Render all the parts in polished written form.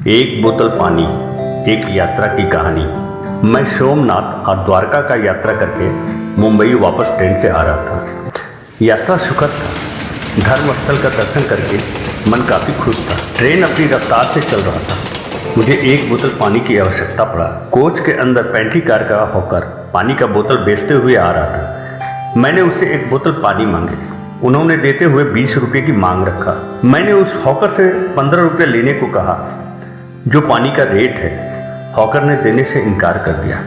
एक बोतल पानी, एक यात्रा की कहानी। मैं सोमनाथ और द्वारका का यात्रा करके मुंबई वापस ट्रेन से आ रहा था। यात्रा सुखद था। धर्मस्थल का दर्शन करके मन काफ़ी खुश था। ट्रेन अपनी रफ्तार से चल रहा था। मुझे एक बोतल पानी की आवश्यकता पड़ा। कोच के अंदर पेंटी कार का होकर पानी का बोतल बेचते हुए आ रहा था। मैंने उससे एक बोतल पानी मांगे। उन्होंने देते हुए 20 रुपये की मांग रखा। मैंने उस हॉकर से 15 रुपये लेने को कहा, जो पानी का रेट है। हॉकर ने देने से इनकार कर दिया।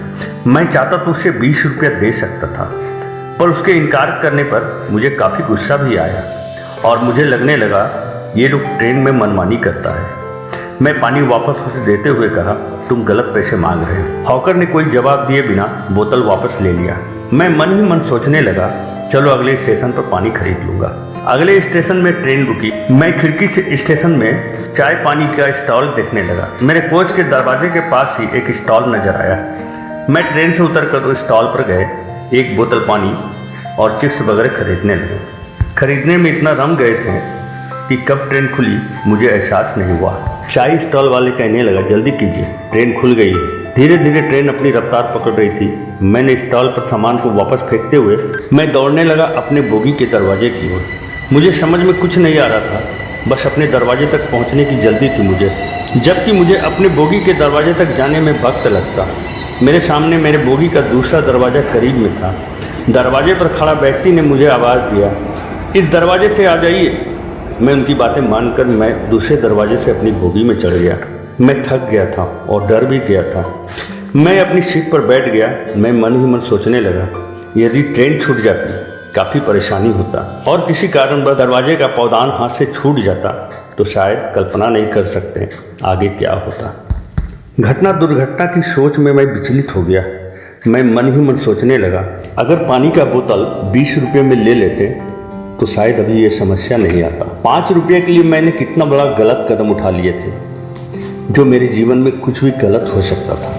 मैं चाहता तो उसे 20 रुपया दे सकता था, पर उसके इनकार करने पर मुझे काफ़ी गुस्सा भी आया और मुझे लगने लगा ये लोग ट्रेन में मनमानी करता है। मैं पानी वापस उसे देते हुए कहा, तुम गलत पैसे मांग रहे हो। हॉकर ने कोई जवाब दिए बिना बोतल वापस ले लिया। मैं मन ही मन सोचने लगा, चलो अगले स्टेशन पर पानी खरीद लूँगा। अगले स्टेशन में ट्रेन रुकी। मैं खिड़की से स्टेशन में चाय पानी का स्टॉल देखने लगा। मेरे कोच के दरवाजे के पास ही एक स्टॉल नजर आया। मैं ट्रेन से उतरकर उस स्टॉल पर गए, एक बोतल पानी और चिप्स वगैरह खरीदने लगे। खरीदने में इतना रम गए थे कि कब ट्रेन खुली मुझे एहसास नहीं हुआ। चाय स्टॉल वाले कहने लगा, जल्दी कीजिए, ट्रेन खुल गई है। धीरे धीरे ट्रेन अपनी रफ्तार पकड़ रही थी। मैंने स्टॉल पर सामान को वापस फेंकते हुए मैं दौड़ने लगा अपने बोगी के दरवाजे की ओर। मुझे समझ में कुछ नहीं आ रहा था, बस अपने दरवाजे तक पहुंचने की जल्दी थी मुझे, जबकि मुझे अपने बोगी के दरवाजे तक जाने में वक्त लगता। मेरे सामने मेरे बोगी का दूसरा दरवाज़ा करीब में था। दरवाजे पर खड़ा व्यक्ति ने मुझे आवाज़ दिया, इस दरवाजे से आ जाइए। मैं उनकी बातें मानकर मैं दूसरे दरवाजे से अपनी बोगी में चढ़ गया। मैं थक गया था और डर भी गया था। मैं अपनी सीट पर बैठ गया। मैं मन ही मन सोचने लगा, यदि ट्रेन छूट जाती काफ़ी परेशानी होता और किसी कारणवश दरवाजे का पौधान हाथ से छूट जाता तो शायद कल्पना नहीं कर सकते आगे क्या होता। घटना दुर्घटना की सोच में मैं विचलित हो गया। मैं मन ही मन सोचने लगा, अगर पानी का बोतल 20 रुपये में ले लेते तो शायद अभी ये समस्या नहीं आता। 5 रुपये के लिए मैंने कितना बड़ा गलत कदम उठा लिए थे, जो मेरे जीवन में कुछ भी गलत हो सकता था।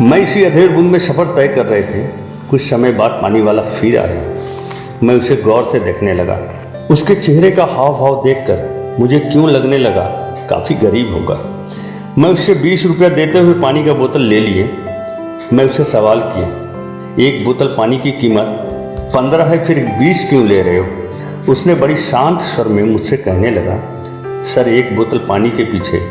मैं इसी अधेड़ बूंद में सफ़र तय कर रहे थे। कुछ समय बाद पानी वाला फिर आया। मैं उसे गौर से देखने लगा। उसके चेहरे का हाव भाव देखकर मुझे क्यों लगने लगा काफ़ी गरीब होगा। मैं उससे 20 रुपया देते हुए पानी का बोतल ले लिए। मैं उससे सवाल किया, एक बोतल पानी की कीमत 15 है, फिर 20 क्यों ले रहे हो? उसने बड़ी शांत स्वर में मुझसे कहने लगा, सर, एक बोतल पानी के पीछे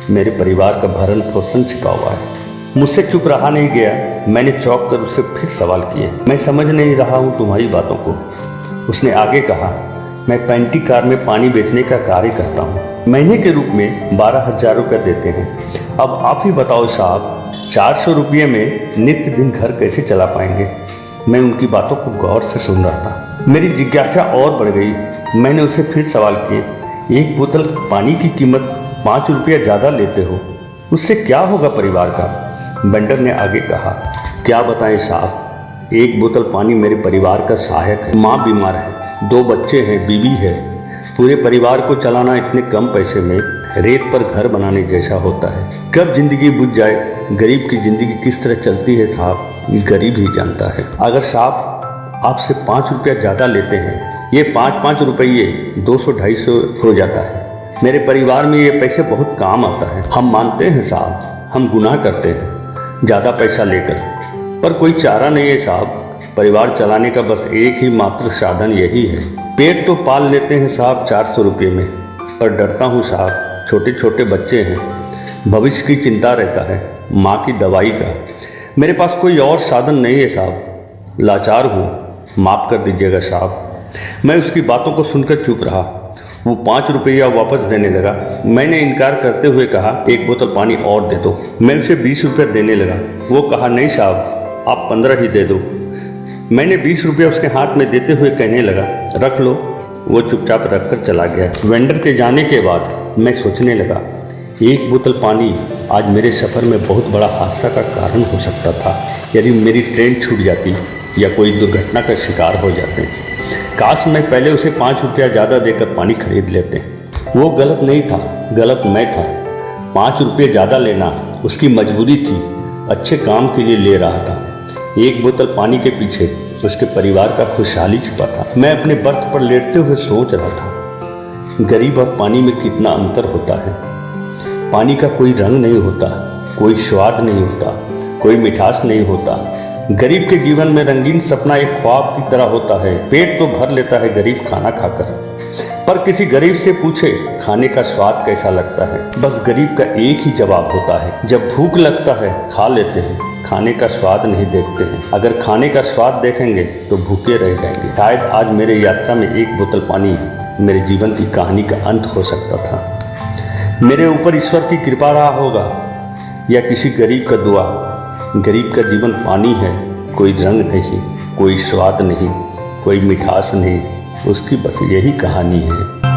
मेरे परिवार का भरण पोषण छिपा हुआ है। मुझसे चुप रहा नहीं गया। मैंने चौंक कर उससे फिर सवाल किए, मैं समझ नहीं रहा हूँ तुम्हारी बातों को। उसने आगे कहा, मैं पेंटी कार में पानी बेचने का कार्य करता हूँ। महीने के रूप में 12,000 रुपये देते हैं। अब आप ही बताओ साहब, 400 रुपये में नित्य दिन घर कैसे चला पाएंगे? मैं उनकी बातों को गौर से सुन रहा था। मेरी जिज्ञासा और बढ़ गई। मैंने उससे फिर सवाल किए, एक बोतल पानी की कीमत 5 रुपया ज़्यादा लेते हो, उससे क्या होगा परिवार का? वेंडर ने आगे कहा, क्या बताएं साहब, एक बोतल पानी मेरे परिवार का सहायक है। माँ बीमार है, 2 बच्चे हैं, बीवी है। पूरे परिवार को चलाना इतने कम पैसे में रेत पर घर बनाने जैसा होता है। कब जिंदगी बुझ जाए, गरीब की जिंदगी किस तरह चलती है साहब, गरीब ही जानता है। अगर साहब आपसे 5 रुपया ज़्यादा लेते हैं, ये 5-5 रुपये 200-250 हो जाता है। मेरे परिवार में ये पैसे बहुत काम आता है। हम मानते हैं साहब, हम गुनाह करते हैं ज़्यादा पैसा लेकर, पर कोई चारा नहीं है साहब। परिवार चलाने का बस एक ही मात्र साधन यही है। पेट तो पाल लेते हैं साहब 400 रुपये में, पर डरता हूँ साहब, छोटे छोटे बच्चे हैं, भविष्य की चिंता रहता है, माँ की दवाई का। मेरे पास कोई और साधन नहीं है साहब, लाचार हूँ, माफ़ कर दीजिएगा साहब। मैं उसकी बातों को सुनकर चुप रहा। वो 5 रुपया वापस देने लगा। मैंने इनकार करते हुए कहा, एक बोतल पानी और दे दो। मैं उसे 20 रुपया देने लगा। वो कहा, नहीं साहब, आप 15 ही दे दो। मैंने 20 रुपया उसके हाथ में देते हुए कहने लगा, रख लो। वो चुपचाप रख कर चला गया। वेंडर के जाने के बाद मैं सोचने लगा, एक बोतल पानी आज मेरे सफ़र में बहुत बड़ा हादसा का कारण हो सकता था। यदि मेरी ट्रेन छूट जाती या कोई दुर्घटना का शिकार हो जाते, काश मैं पहले उसे 5 रुपया ज़्यादा देकर पानी खरीद लेते। वो गलत नहीं था, गलत मैं था। 5 रुपये ज़्यादा लेना उसकी मजबूरी थी, अच्छे काम के लिए ले रहा था। एक बोतल पानी के पीछे उसके परिवार का खुशहाली छिपा था। मैं अपने बर्थ पर लेटते हुए सोच रहा था, गरीब और पानी में कितना अंतर होता है। पानी का कोई रंग नहीं होता, कोई स्वाद नहीं होता, कोई मिठास नहीं होता। गरीब के जीवन में रंगीन सपना एक ख्वाब की तरह होता है। पेट तो भर लेता है गरीब खाना खाकर, पर किसी गरीब से पूछे खाने का स्वाद कैसा लगता है, बस गरीब का एक ही जवाब होता है, जब भूख लगता है खा लेते हैं, खाने का स्वाद नहीं देखते हैं। अगर खाने का स्वाद देखेंगे तो भूखे रह जाएंगे। शायद आज मेरे यात्रा में एक बोतल पानी मेरे जीवन की कहानी का अंत हो सकता था। मेरे ऊपर ईश्वर की कृपा रहा होगा या किसी गरीब का दुआ। गरीब का जीवन पानी है, कोई रंग नहीं, कोई स्वाद नहीं, कोई मिठास नहीं, उसकी बस यही कहानी है।